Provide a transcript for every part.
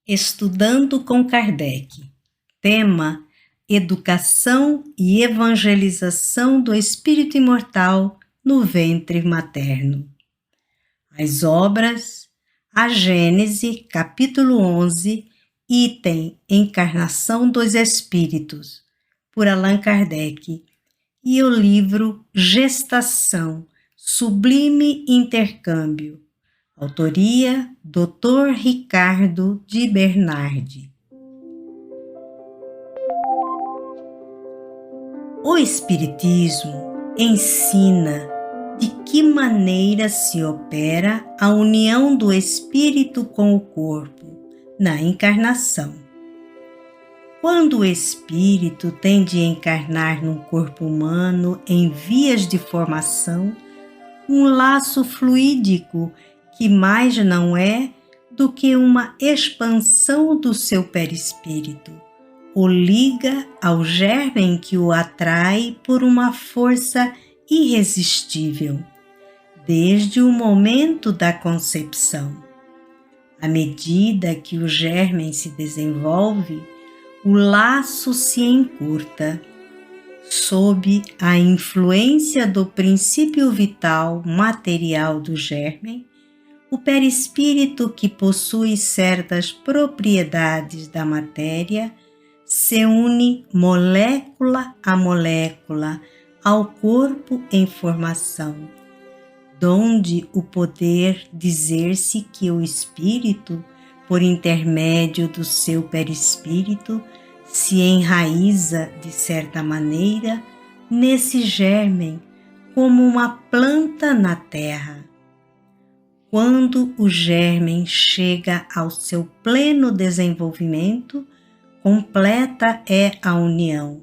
Estudando com Kardec. Tema: Educação e Evangelização do Espírito Imortal no Ventre Materno. As obras: a Gênese, capítulo 11, item Encarnação dos Espíritos, por Allan Kardec, e o livro Gestação, Sublime Intercâmbio, autoria Dr. Ricardo de Bernardi. O Espiritismo ensina de que maneira se opera a união do espírito com o corpo na encarnação. Quando o espírito tem de encarnar num corpo humano em vias de formação, um laço fluídico que mais não é do que uma expansão do seu perispírito, o liga ao germe que o atrai por uma força irresistível, desde o momento da concepção. À medida que o germe se desenvolve, o laço se encurta. Sob a influência do princípio vital material do germe, o perispírito, que possui certas propriedades da matéria, se une molécula a molécula ao corpo em formação, donde o poder dizer-se que o espírito, por intermédio do seu perispírito, se enraiza, de certa maneira, nesse germe, como uma planta na terra. Quando o germe chega ao seu pleno desenvolvimento, completa é a união.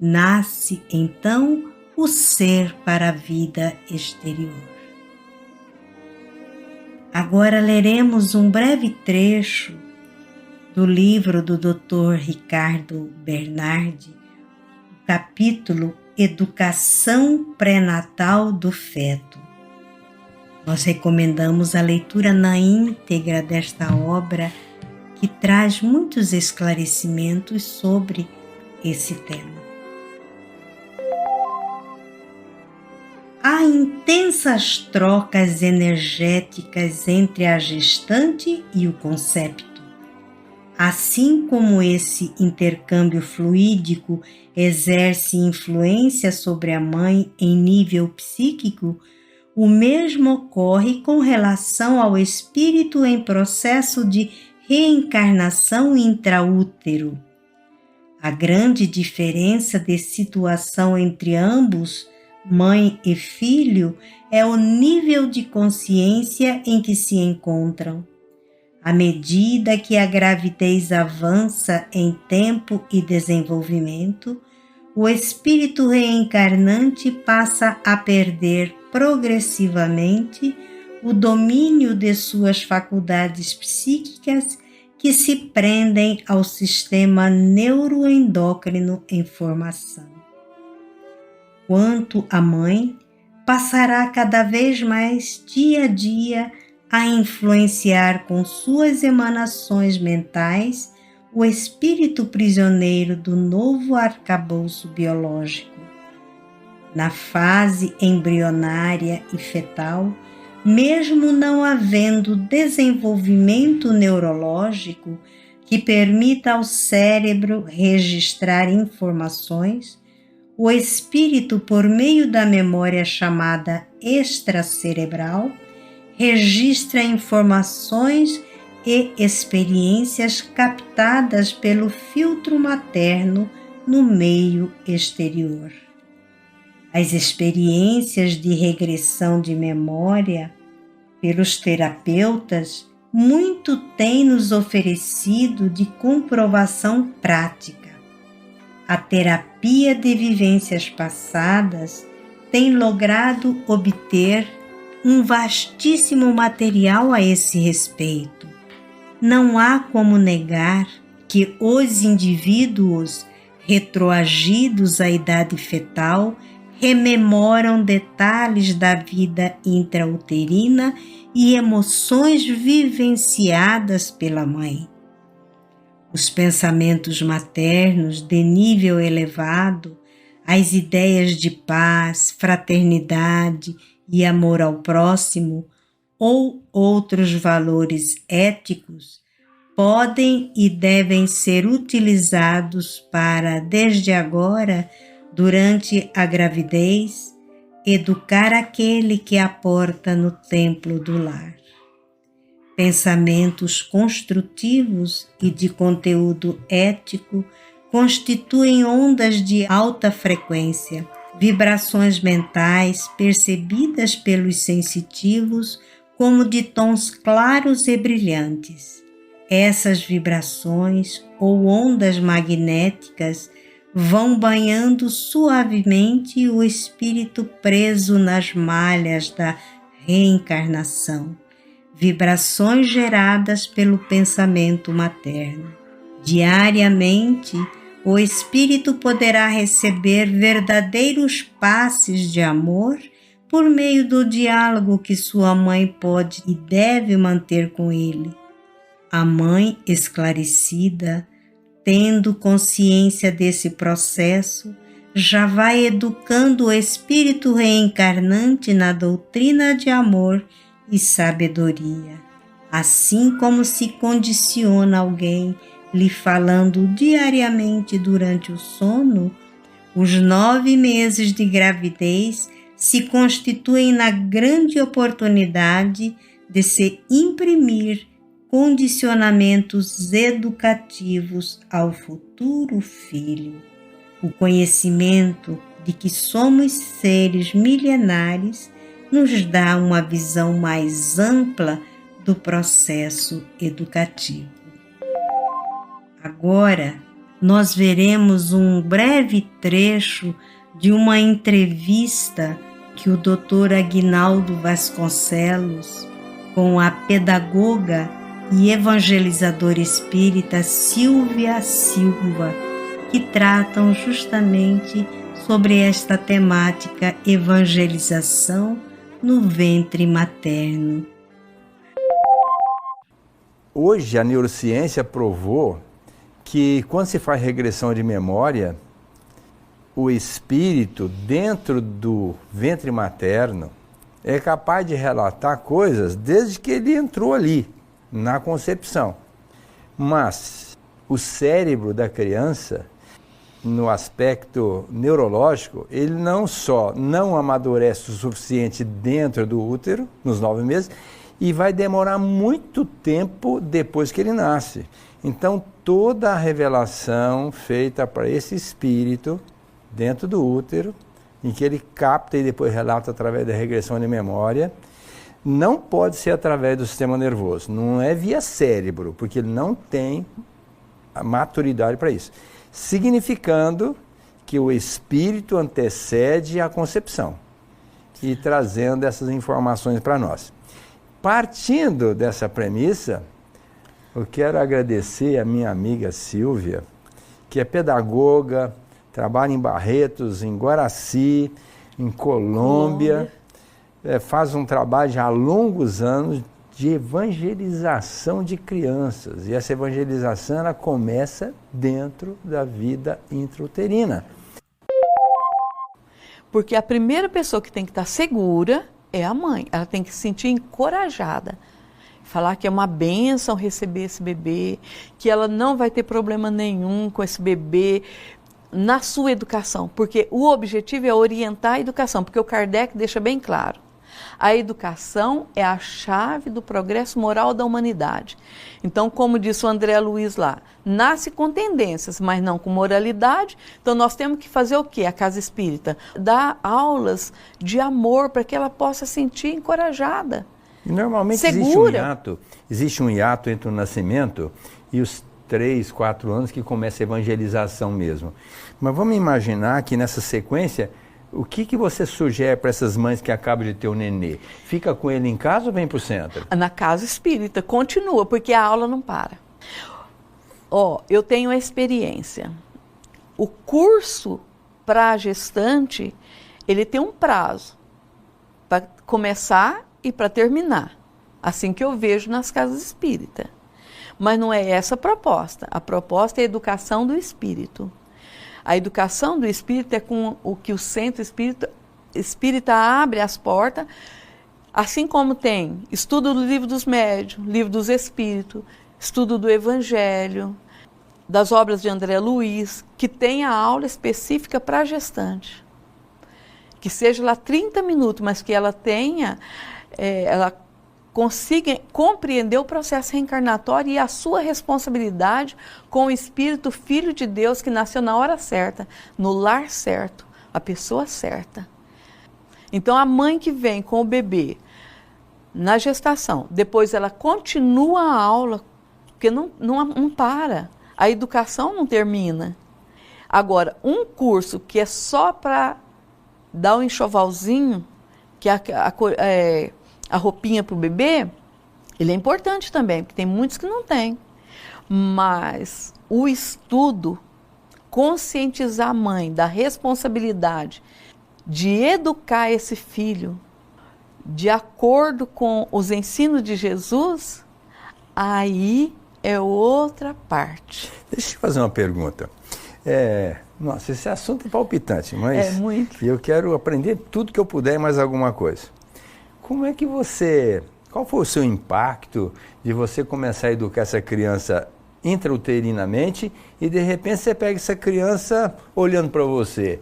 Nasce, então, o ser para a vida exterior. Agora leremos um breve trecho do livro do Dr. Ricardo Bernardi, o capítulo Educação Pré-Natal do Feto. Nós recomendamos a leitura na íntegra desta obra, que traz muitos esclarecimentos sobre esse tema. Há intensas trocas energéticas entre a gestante e o concepto. Assim como esse intercâmbio fluídico exerce influência sobre a mãe em nível psíquico, o mesmo ocorre com relação ao espírito em processo de reencarnação intraútero. A grande diferença de situação entre ambos, mãe e filho, é o nível de consciência em que se encontram. À medida que a gravidez avança em tempo e desenvolvimento, o espírito reencarnante passa a perder progressivamente o domínio de suas faculdades psíquicas, que se prendem ao sistema neuroendócrino em formação. Quanto à mãe, passará cada vez mais, dia a dia, a influenciar com suas emanações mentais o espírito prisioneiro do novo arcabouço biológico. Na fase embrionária e fetal, mesmo não havendo desenvolvimento neurológico que permita ao cérebro registrar informações, o espírito, por meio da memória chamada extracerebral, registra informações e experiências captadas pelo filtro materno no meio exterior. As experiências de regressão de memória pelos terapeutas muito têm nos oferecido de comprovação prática. A terapia de vivências passadas tem logrado obter um vastíssimo material a esse respeito. Não há como negar que os indivíduos retroagidos à idade fetal rememoram detalhes da vida intrauterina e emoções vivenciadas pela mãe. Os pensamentos maternos de nível elevado, as ideias de paz, fraternidade e amor ao próximo ou outros valores éticos podem e devem ser utilizados para, desde agora, durante a gravidez, educar aquele que aporta no templo do lar. Pensamentos construtivos e de conteúdo ético constituem ondas de alta frequência, vibrações mentais percebidas pelos sensitivos como de tons claros e brilhantes. Essas vibrações ou ondas magnéticas vão banhando suavemente o espírito preso nas malhas da reencarnação, vibrações geradas pelo pensamento materno. Diariamente, o espírito poderá receber verdadeiros passes de amor por meio do diálogo que sua mãe pode e deve manter com ele. A mãe esclarecida, tendo consciência desse processo, já vai educando o espírito reencarnante na doutrina de amor e sabedoria, assim como se condiciona alguém lhe falando diariamente durante o sono. Os 9 meses de gravidez se constituem na grande oportunidade de se imprimir condicionamentos educativos ao futuro filho. O conhecimento de que somos seres milenares nos dá uma visão mais ampla do processo educativo. Agora, nós veremos um breve trecho de uma entrevista que o Dr. Aguinaldo Vasconcelos, com a pedagoga e evangelizadora espírita Silvia Silva, que tratam justamente sobre esta temática evangelização no ventre materno. Hoje a neurociência provou que quando se faz regressão de memória, o espírito dentro do ventre materno é capaz de relatar coisas desde que ele entrou ali, na concepção. Mas o cérebro da criança, no aspecto neurológico, ele não só não amadurece o suficiente dentro do útero, nos 9 meses, e vai demorar muito tempo depois que ele nasce. Então, toda a revelação feita para esse espírito dentro do útero, em que ele capta e depois relata através da regressão de memória, não pode ser através do sistema nervoso, não é via cérebro, porque ele não tem a maturidade para isso. Significando que o espírito antecede a concepção e trazendo essas informações para nós. Partindo dessa premissa, eu quero agradecer a minha amiga Silvia, que é pedagoga, trabalha em Barretos, em Guaraci, em Colômbia. Faz um trabalho já há longos anos de evangelização de crianças. E essa evangelização ela começa dentro da vida intrauterina. Porque a primeira pessoa que tem que estar segura é a mãe. Ela tem que se sentir encorajada. Falar que é uma bênção receber esse bebê, que ela não vai ter problema nenhum com esse bebê na sua educação. Porque o objetivo é orientar a educação, porque o Kardec deixa bem claro. A educação é a chave do progresso moral da humanidade. Então, como disse o André Luiz lá, nasce com tendências, mas não com moralidade. Então, nós temos que fazer o quê? A Casa Espírita dar aulas de amor para que ela possa se sentir encorajada. Normalmente segura. Existe um hiato entre o nascimento e os 3, 4 anos que começa a evangelização mesmo. Mas vamos imaginar que nessa sequência, o que você sugere para essas mães que acabam de ter o nenê? Fica com ele em casa ou vem para o centro? Na Casa Espírita, continua, porque a aula não para. Eu tenho a experiência. O curso para a gestante, ele tem um prazo para começar e para terminar. Assim que eu vejo nas Casas Espíritas. Mas não é essa a proposta. A proposta é a educação do espírito. A educação do espírito é com o que o centro espírita abre as portas, assim como tem estudo do livro dos médiuns, livro dos espíritos, estudo do evangelho, das obras de André Luiz, que tem a aula específica para a gestante. Que seja lá 30 minutos, mas que ela tenha, ela consiga compreender o processo reencarnatório e a sua responsabilidade com o Espírito Filho de Deus que nasceu na hora certa, no lar certo, a pessoa certa. Então a mãe que vem com o bebê na gestação, depois ela continua a aula, porque não para, a educação não termina. Agora, um curso que é só para dar um enxovalzinho, que é a roupinha para o bebê, ele é importante também, porque tem muitos que não têm. Mas o estudo, conscientizar a mãe da responsabilidade de educar esse filho de acordo com os ensinos de Jesus, aí é outra parte. Deixa eu fazer uma pergunta. Nossa, esse assunto é palpitante, mas é muito. Eu quero aprender tudo que eu puder e mais alguma coisa. Como é que qual foi o seu impacto de você começar a educar essa criança intrauterinamente e de repente você pega essa criança olhando para você?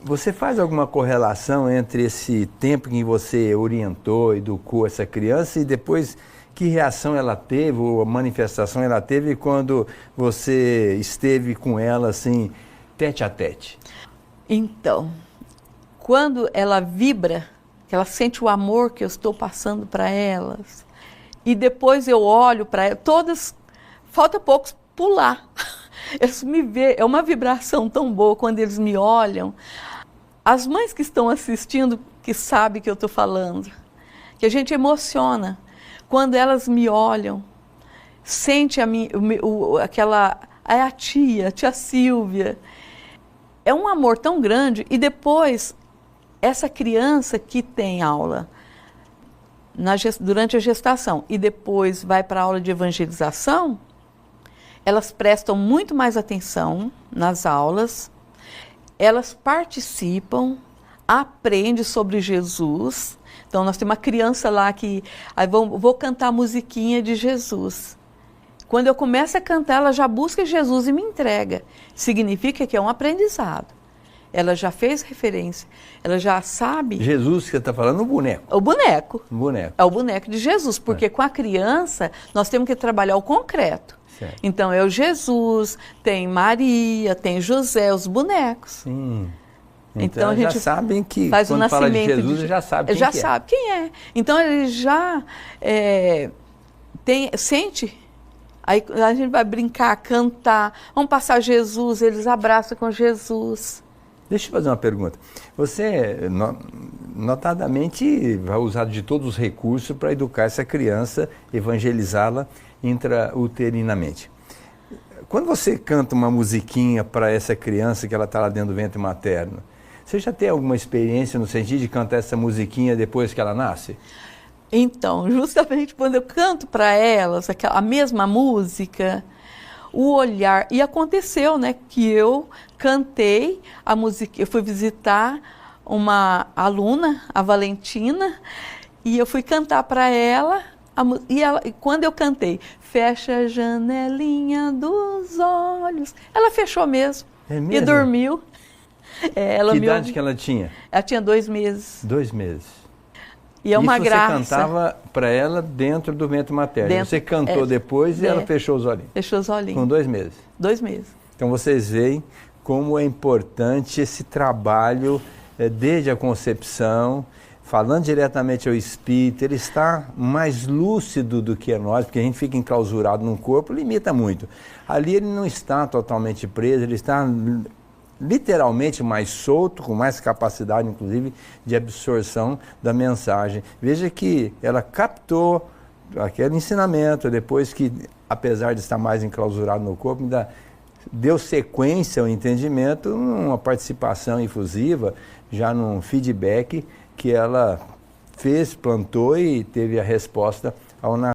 Você faz alguma correlação entre esse tempo em que você orientou, educou essa criança e depois que reação ela teve, ou manifestação ela teve quando você esteve com ela assim, tete a tete? Então, quando ela vibra, que ela sente o amor que eu estou passando para elas, e depois eu olho para elas, todas, falta poucos pular. Eles me veem, é uma vibração tão boa quando eles me olham. As mães que estão assistindo, que sabem que eu estou falando, que a gente emociona. Quando elas me olham, sente a tia Silvia. É um amor tão grande. E depois, essa criança que tem aula durante a gestação e depois vai para a aula de evangelização, elas prestam muito mais atenção nas aulas, elas participam, aprendem sobre Jesus. Então, nós temos uma criança lá que vou cantar a musiquinha de Jesus. Quando eu começo a cantar, ela já busca Jesus e me entrega. Significa que é um aprendizado. Ela já fez referência, ela já sabe... Jesus que você está falando, o boneco. O boneco. O boneco. É o boneco de Jesus, porque com a criança nós temos que trabalhar o concreto. Certo. Então, é o Jesus, tem Maria, tem José, os bonecos. Sim. Então a gente já sabem que faz quando fala de Jesus, já sabe quem já que é. sabe quem é. Então ele já sente. Aí a gente vai brincar, cantar, vamos passar Jesus, eles abraçam com Jesus. Deixa eu fazer uma pergunta. Você, notadamente, vai usar de todos os recursos para educar essa criança, evangelizá-la intrauterinamente. Quando você canta uma musiquinha para essa criança que ela está lá dentro do ventre materno, você já tem alguma experiência no sentido de cantar essa musiquinha depois que ela nasce? Então, justamente quando eu canto para elas a mesma música, o olhar... E aconteceu, né, que eu cantei a música... Eu fui visitar uma aluna, a Valentina, e eu fui cantar para ela, e quando eu cantei, fecha a janelinha dos olhos, ela fechou mesmo, e dormiu. Que idade que ela tinha? Ela tinha 2 meses. 2 meses. E é uma graça. Você cantava para ela dentro do ventre materno. Você cantou depois e ela fechou os olhinhos. Fechou os olhinhos. Com 2 meses. 2 meses. Então vocês veem como é importante esse trabalho desde a concepção, falando diretamente ao espírito. Ele está mais lúcido do que nós, porque a gente fica enclausurado num corpo, limita muito. Ali ele não está totalmente preso, ele está literalmente mais solto, com mais capacidade, inclusive, de absorção da mensagem. Veja que ela captou aquele ensinamento, depois que, apesar de estar mais enclausurado no corpo, ainda deu sequência ao entendimento, uma participação efusiva, já num feedback que ela fez, plantou e teve a resposta ao nascer.